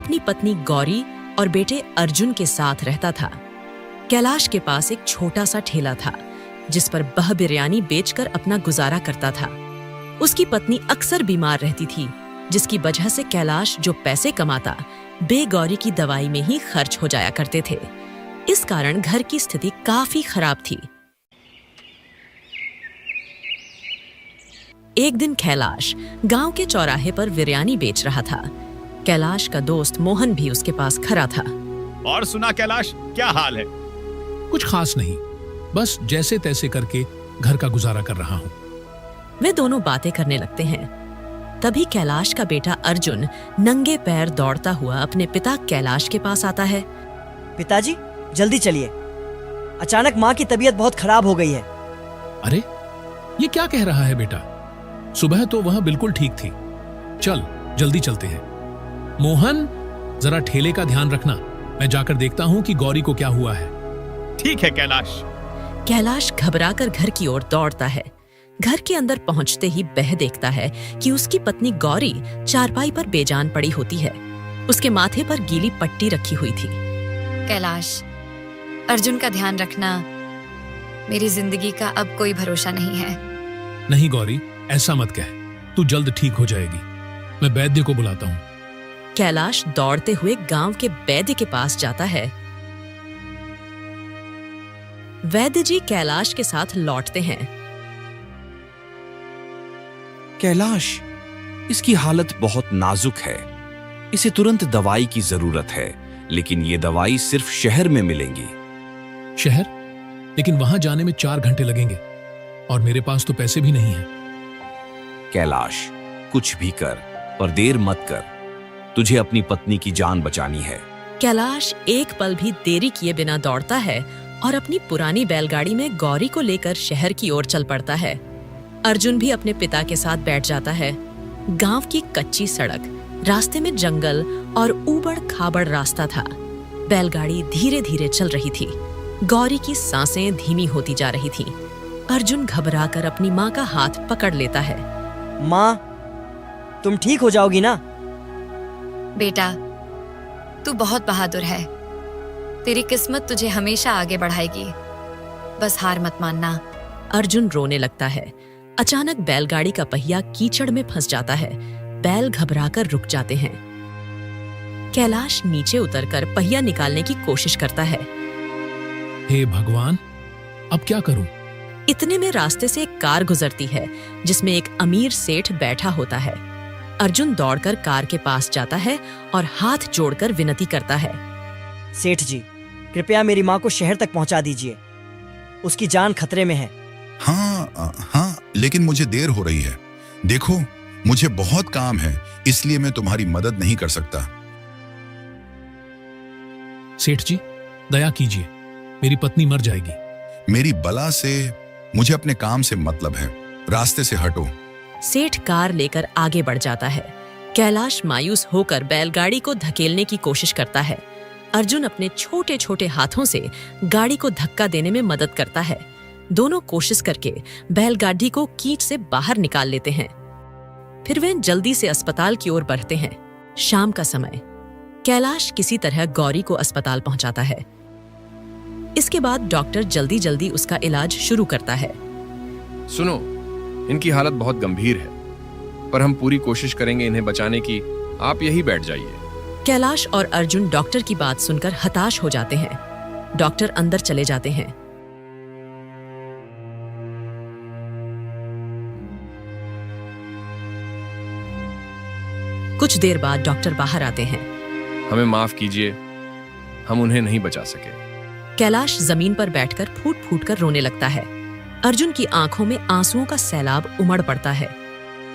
अपनी पत्नी गौरी और बेटे अर्जुन के साथ रहता था। कैलाश के पास एक छोटा सा ठेला था जिस पर वह बिरयानी बेचकर अपना गुजारा करता था। उसकी पत्नी अक्सर बीमार रहती थी, जिसकी वजह से कैलाश जो पैसे कमाता वे गौरी की दवाई में ही खर्च हो जाया करते थे। इस कारण घर की स्थिति काफी खराब थी। एक दिन कैलाश गांव के चौराहे पर बिरयानी बेच रहा था। कैलाश का दोस्त मोहन भी उसके पास खड़ा था। और सुना कैलाश, क्या हाल है? कुछ खास नहीं, बस जैसे तैसे करके घर का गुजारा कर रहा हूँ। वे दोनों बातें करने लगते हैं। तभी कैलाश का बेटा अर्जुन नंगे पैर दौड़ता हुआ अपने पिता कैलाश के पास आता है। पिताजी, जल्दी चलिए, अचानक माँ की तबीयत बहुत खराब हो गई है। अरे, ये क्या कह रहा है बेटा? सुबह तो वह बिल्कुल ठीक थी। चल, जल्दी चलते हैं। मोहन, जरा ठेले का ध्यान रखना, मैं जाकर देखता हूँ कि गौरी को क्या हुआ है। ठीक है कैलाश। कैलाश घबराकर घर की ओर दौड़ता है। घर के अंदर पहुंचते ही वह देखता है कि उसकी पत्नी गौरी चारपाई पर बेजान पड़ी होती है। उसके माथे पर गीली पट्टी रखी हुई थी। कैलाश, अर्जुन का ध्यान रखना, मेरी जिंदगी का अब कोई भरोसा नहीं है। नहीं गौरी, ऐसा मत कह, तू जल्द ठीक हो जाएगी। मैं वैद्य को बुलाता हूँ। कैलाश दौड़ते हुए गांव के वैद्य के पास जाता है। वैद्य जी कैलाश के साथ लौटते हैं। कैलाश, इसकी हालत बहुत नाजुक है। इसे तुरंत दवाई की जरूरत है, लेकिन ये दवाई सिर्फ शहर में मिलेंगी। शहर? लेकिन वहां जाने में 4 घंटे लगेंगे और मेरे पास तो पैसे भी नहीं हैं। कैलाश, कुछ भी कर, पर देर मत कर। तुझे अपनी पत्नी की जान बचानी है। कैलाश एक पल भी देरी किए बिना दौड़ता है और अपनी पुरानी बैलगाड़ी में गौरी को लेकर शहर की ओर चल पड़ता है। अर्जुन भी अपने पिता के साथ बैठ जाता है। गांव की कच्ची सड़क, रास्ते में जंगल और ऊबड़ खाबड़ रास्ता था। बैलगाड़ी धीरे धीरे चल रही थी। गौरी की सांसें धीमी होती जा रही थीं। अर्जुन घबराकर अपनी माँ का हाथ पकड़ लेता है। माँ, तुम ठीक हो जाओगी ना? बेटा, तू बहुत बहादुर है। तेरी किस्मत तुझे हमेशा आगे बढ़ाएगी। बस हार मत मानना। अर्जुन रोने लगता है। अचानक बैलगाड़ी का पहिया कीचड़ में फंस जाता है। बैल घबराकर रुक जाते हैं। कैलाश नीचे उतरकर पहिया निकालने की कोशिश करता है। हे भगवान, अब क्या करूं? इतने में रास्ते से एक कार गुजरती है जिसमें एक अमीर सेठ बैठा होता है। अर्जुन दौड़कर कार के पास जाता है और हाथ जोड़कर विनती करता है। सेठ जी, कृपया मेरी माँ को शहर तक पहुँचा दीजिए। उसकी जान खतरे में है। हाँ, लेकिन मुझे देर हो रही है। देखो, मुझे बहुत काम है, इसलिए मैं तुम्हारी मदद नहीं कर सकता। सेठ जी, दया कीजिए, मेरी पत्नी मर जाएगी। मेरी बला से मुझे अपने काम से मतलब है। रास्ते से हटो। सेठ कार लेकर आगे बढ़ जाता है। कैलाश मायूस होकर बैलगाड़ी को धकेलने की कोशिश करता है। अर्जुन अपने छोटे छोटे हाथों से गाड़ी को धक्का देने में मदद करता है। दोनों कोशिश करके बैलगाड़ी को कीच से बाहर निकाल लेते हैं। फिर वे जल्दी से अस्पताल की ओर बढ़ते हैं। शाम का समय। कैलाश किसी तरह गौरी को अस्पताल पहुंचाता है। इसके बाद डॉक्टर जल्दी जल्दी उसका इलाज शुरू करता है। सुनो, इनकी हालत बहुत गंभीर है, पर हम पूरी कोशिश करेंगे इन्हें बचाने की। आप यहीं बैठ जाइए। कैलाश और अर्जुन डॉक्टर की बात सुनकर हताश हो जाते हैं। डॉक्टर अंदर चले जाते हैं। कुछ देर बाद डॉक्टर बाहर आते हैं। हमें माफ कीजिए, हम उन्हें नहीं बचा सके। कैलाश जमीन पर बैठकर फूट फूट कर रोने लगता है। अर्जुन की आंखों में आंसुओं का सैलाब उमड़ पड़ता है।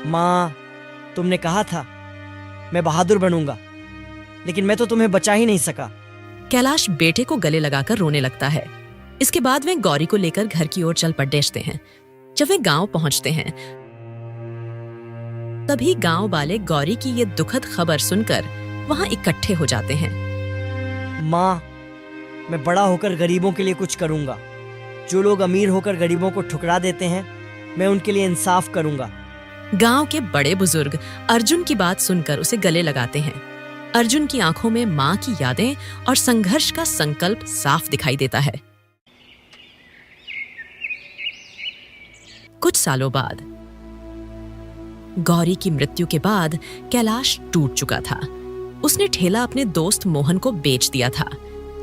माँ, तुमने कहा था मैं बहादुर बनूंगा, लेकिन मैं तो तुम्हें बचा ही नहीं सका। कैलाश बेटे को गले लगाकर रोने लगता है। इसके बाद वे गौरी को लेकर घर की ओर चल पड़ते हैं। जब वे गांव पहुंचते हैं, तभी गांव वाले गौरी की ये दुखद खबर सुनकर वहां इकट्ठे हो जाते हैं। माँ, मैं बड़ा होकर गरीबों के लिए कुछ करूंगा। जो लोग अमीर होकर गरीबों को ठुकरा देते हैं, मैं उनके लिए इंसाफ करूंगा। गांव के बड़े बुजुर्ग अर्जुन की बात सुनकर उसे गले लगाते हैं। अर्जुन की आंखों में मां की यादें और संघर्ष का संकल्प साफ दिखाई देता है। कुछ सालों बाद गौरी की मृत्यु के बाद कैलाश टूट चुका था। उसने ठेला अपने दोस्त मोहन को बेच दिया था,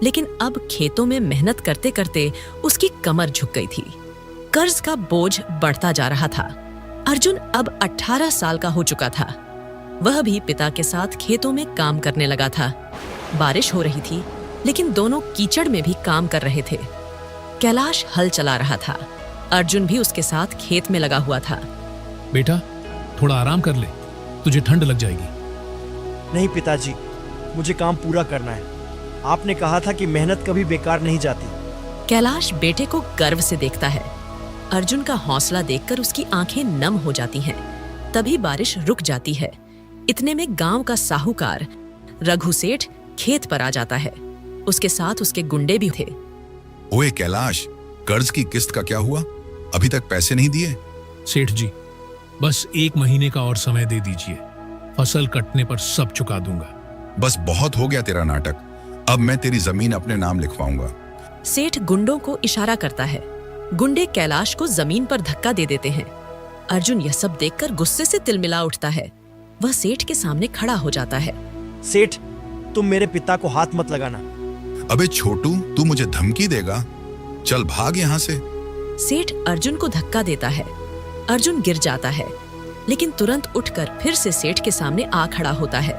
लेकिन अब खेतों में मेहनत करते करते उसकी कमर झुक गई थी। कर्ज का बोझ बढ़ता जा रहा था। अर्जुन अब 18 साल का हो चुका था। वह भी पिता के साथ खेतों में काम करने लगा था। बारिश हो रही थी, लेकिन दोनों कीचड़ में भी काम कर रहे थे। कैलाश हल चला रहा था। अर्जुन भी उसके साथ खेत में लगा हुआ था। बेटा, थोड़ा आराम कर ले, तुझे ठंड लग जाएगी। नहीं पिताजी, मुझे काम पूरा करना है। आपने कहा था कि मेहनत कभी बेकार नहीं जाती। कैलाश बेटे को गर्व से देखता है। अर्जुन का हौसला देखकर उसकी आंखें नम हो जाती हैं। तभी बारिश रुक जाती है। इतने में गांव का साहूकार रघु सेठ खेत पर आ जाता है। उसके साथ उसके गुंडे भी थे। ओए कैलाश, कर्ज की किस्त का क्या हुआ? अभी तक पैसे नहीं दिए? सेठ जी, बस 1 महीने का और समय दे दीजिए। फसल कटने पर सब चुका दूंगा। बस बहुत हो गया तेरा नाटक। अब मैं तेरी जमीन अपने नाम लिखवाऊंगा। सेठ गुंडों को इशारा करता है। गुंडे कैलाश को जमीन पर धक्का दे देते हैं। अर्जुन यह सब देखकर गुस्से से तिलमिला उठता है। वह सेठ के सामने खड़ा हो जाता है। सेठ, तुम मेरे पिता को हाथ मत लगाना। अबे छोटू, तू मुझे धमकी देगा? चल भाग यहाँ से। सेठ अर्जुन को धक्का देता है। अर्जुन गिर जाता है, लेकिन तुरंत उठकर फिर से सेठ के सामने आ खड़ा होता है।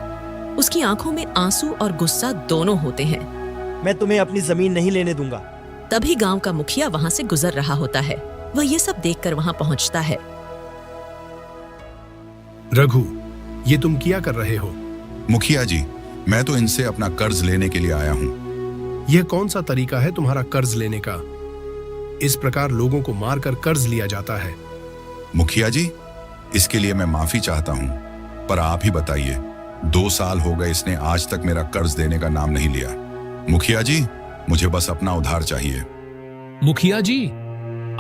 उसकी आंखों में आंसू और गुस्सा दोनों होते हैं। मैं तुम्हें अपनी जमीन नहीं लेने दूंगा। तभी गांव का मुखिया वहां से गुजर रहा होता है। वह ये सब देखकर वहां पहुंचता है। रघु, ये तुम क्या कर रहे हो? मुखिया जी, मैं तो इनसे अपना कर्ज लेने के लिए आया हूँ। यह कौन सा तरीका है तुम्हारा कर्ज लेने का? इस प्रकार लोगों को मारकर कर्ज लिया जाता है। मुखिया जी, इसके लिए मैं माफी चाहता हूँ, पर आप ही बताइए, 2 साल हो गए इसने आज तक मेरा कर्ज देने का नाम नहीं लिया। मुखिया जी, मुझे बस अपना उधार चाहिए। मुखिया जी,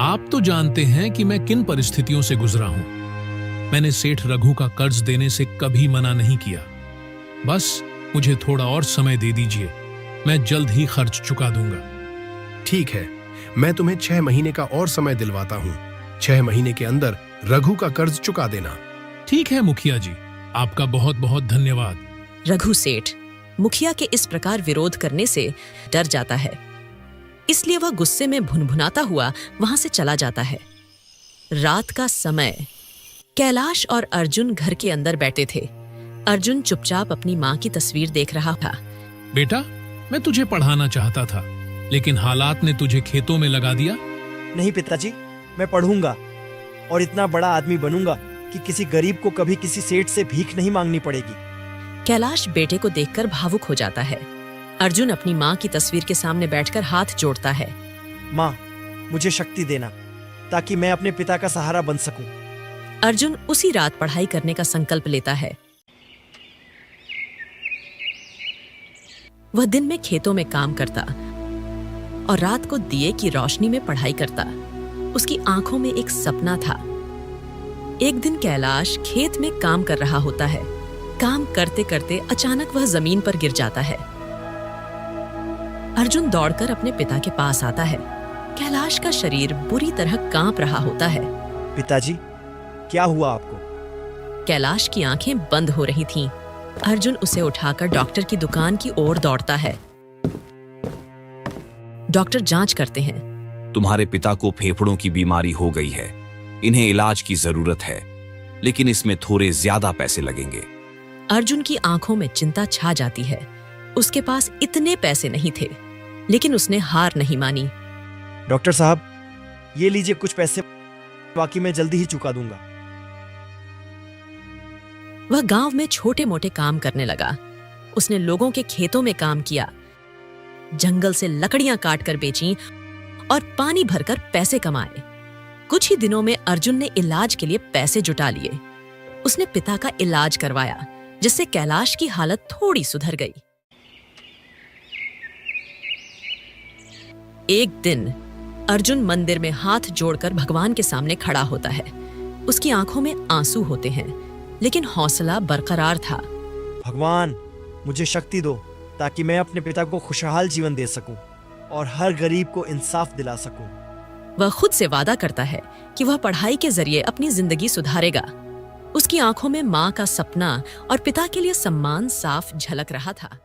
आप तो जानते हैं कि मैं किन परिस्थितियों से गुजरा हूं। मैंने सेठ रघु का कर्ज देने से कभी मना नहीं किया। बस मुझे थोड़ा और समय दे दीजिए, मैं जल्द ही खर्च चुका दूंगा। ठीक है, मैं तुम्हें 6 महीने का और समय दिलवाता हूँ। 6 महीने के अंदर रघु का कर्ज चुका देना। ठीक है मुखिया जी, आपका बहुत बहुत धन्यवाद। रघु सेठ मुखिया के इस प्रकार विरोध करने से डर जाता है, इसलिए वह गुस्से में भुनभुनाता हुआ वहां से चला जाता है। रात का समय, कैलाश और अर्जुन घर के अंदर बैठे थे। अर्जुन चुपचाप अपनी मां की तस्वीर देख रहा था। बेटा, मैं तुझे पढ़ाना चाहता था, लेकिन हालात ने तुझे खेतों में लगा दिया। नहीं पिताजी, मैं पढ़ूंगा और इतना बड़ा आदमी बनूंगा कि किसी गरीब को कभी किसी सेठ से भीख नहीं मांगनी पड़ेगी। कैलाश बेटे को देखकर भावुक हो जाता है। अर्जुन अपनी मां की तस्वीर के सामने बैठकर हाथ जोड़ता है। माँ, मुझे शक्ति देना ताकि मैं अपने पिता का सहारा बन सकूं। अर्जुन उसी रात पढ़ाई करने का संकल्प लेता है। वह दिन में खेतों में काम करता और रात को दिए की रोशनी में पढ़ाई करता। उसकी आंखों में एक सपना था। एक दिन कैलाश खेत में काम कर रहा होता है। काम करते करते अचानक वह जमीन पर गिर जाता है। अर्जुन दौड़कर अपने पिता के पास आता है। कैलाश का शरीर बुरी तरह कांप रहा होता है। पिताजी, क्या हुआ आपको? कैलाश की आंखें बंद हो रही थीं। अर्जुन उसे उठाकर डॉक्टर की दुकान की ओर दौड़ता है। डॉक्टर जांच करते हैं। तुम्हारे पिता को फेफड़ों की बीमारी हो गई है। इन्हें इलाज की जरूरत है, लेकिन इसमें थोड़े ज्यादा पैसे लगेंगे। अर्जुन की आंखों में चिंता छा जाती है। उसके पास इतने पैसे नहीं थे, लेकिन उसने हार नहीं मानी। डॉक्टर साहब, ये लीजिए कुछ पैसे, बाकी मैं जल्दी ही चुका दूंगा। वह गांव में छोटे मोटे काम करने लगा। उसने लोगों के खेतों में काम किया, जंगल से लकड़ियां काटकर बेची और पानी भरकर पैसे कमाए। कुछ ही दिनों में अर्जुन ने इलाज के लिए पैसे जुटा लिए। उसने पिता का इलाज करवाया, जिससे कैलाश की हालत थोड़ी सुधर गई। एक दिन अर्जुन मंदिर में हाथ जोड़कर भगवान के सामने खड़ा होता है। उसकी आंखों में आंसू होते हैं, लेकिन हौसला बरकरार था। भगवान, मुझे शक्ति दो ताकि मैं अपने पिता को खुशहाल जीवन दे सकूं और हर गरीब को इंसाफ दिला सकूं। वह खुद से वादा करता है कि वह पढ़ाई के जरिए अपनी जिंदगी सुधारेगा। उसकी आंखों में माँ का सपना और पिता के लिए सम्मान साफ झलक रहा था।